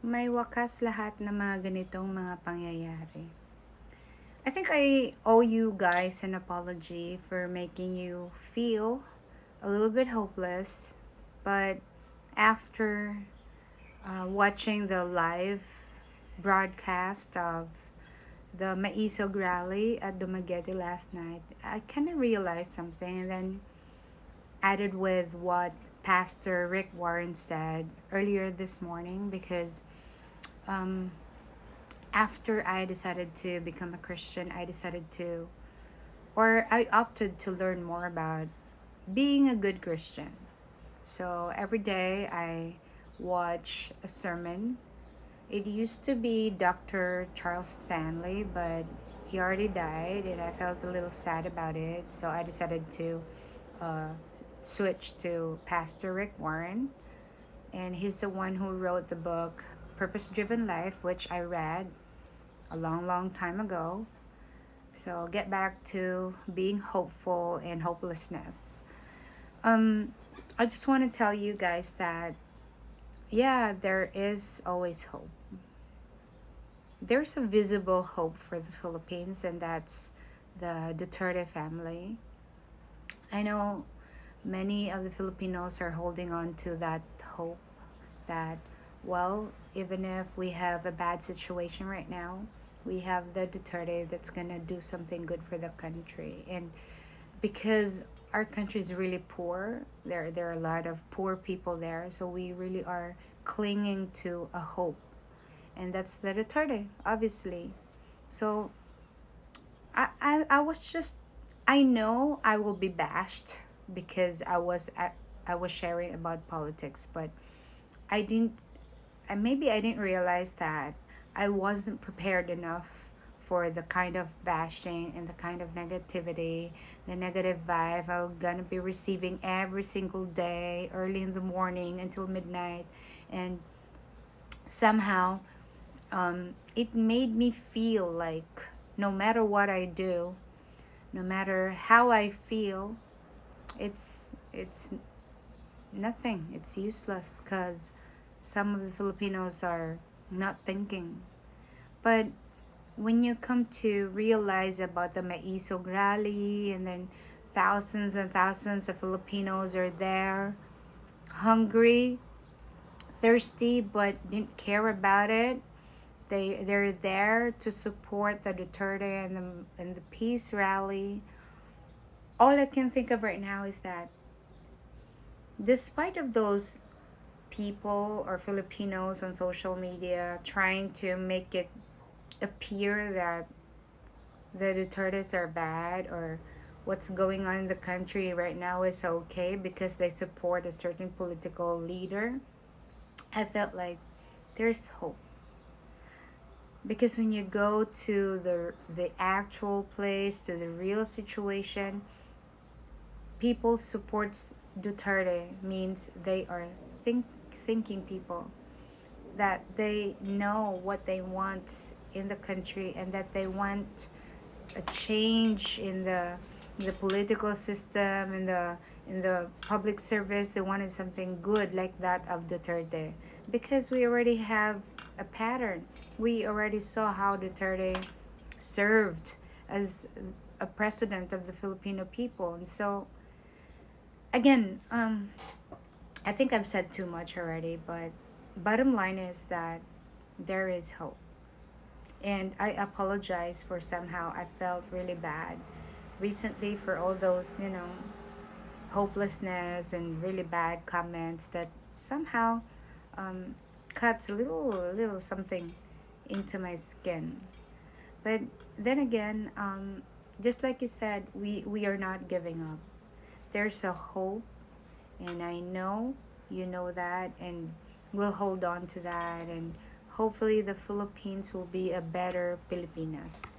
may wakas lahat ng mga ganitong mga pangyayari. I think I owe you guys an apology for making you feel a little bit hopeless, but after watching the live broadcast of the Maisog rally at Dumaguete last night, I kind of realized something, and then added with what Pastor Rick Warren said earlier this morning, because um, after I decided to become a Christian, I opted to learn more about being a good Christian. So every day I watch a sermon. It used to be Dr. Charles Stanley, but he already died, and I felt a little sad about it. So I decided to uh, switch to Pastor Rick Warren, and he's the one who wrote the book Purpose Driven Life, which I read a long, long time ago. So get back to being hopeful and hopelessness. Um, I just want to tell you guys that yeah, there is always hope. There's a visible hope for the Philippines, and that's the Duterte family. I know many of the Filipinos are holding on to that hope that, well, even if we have a bad situation right now, we have the Duterte that's gonna do something good for the country. And because our country is really poor, there are a lot of poor people there, so we really are clinging to a hope, and that's the Duterte, obviously. So I was just, I know I will be bashed because I was sharing about politics, but I didn't maybe I didn't realize that I wasn't prepared enough for the kind of bashing and the kind of negativity, the negative vibe I'm gonna be receiving every single day, early in the morning until midnight. And somehow, it made me feel like no matter what I do, no matter how I feel, it's nothing. It's useless because some of the Filipinos are not thinking. But when you come to realize about the Maisog rally, and then thousands and thousands of Filipinos are there, hungry, thirsty, but didn't care about it. They're there to support the Duterte and the peace rally. All I can think of right now is that despite of those people or Filipinos on social media trying to make it appear that the Dutertes are bad, or what's going on in the country right now is okay because they support a certain political leader, I felt like there's hope. Because when you go to the actual place, to the real situation, people supports Duterte means they are thinking people, that they know what they want in the country, and that they want a change in the political system, in the public service. They wanted something good like that of Duterte, because we already have a pattern. We already saw how Duterte served as a president of the Filipino people. And so again, I think I've said too much already, but bottom line is that there is hope. And I apologize for somehow I felt really bad recently for all those, hopelessness and really bad comments that somehow um, cuts a little something into my skin. But then again, just like you said, we are not giving up. There's a hope, and I know you know that, and we'll hold on to that, and hopefully the Philippines will be a better Pilipinas.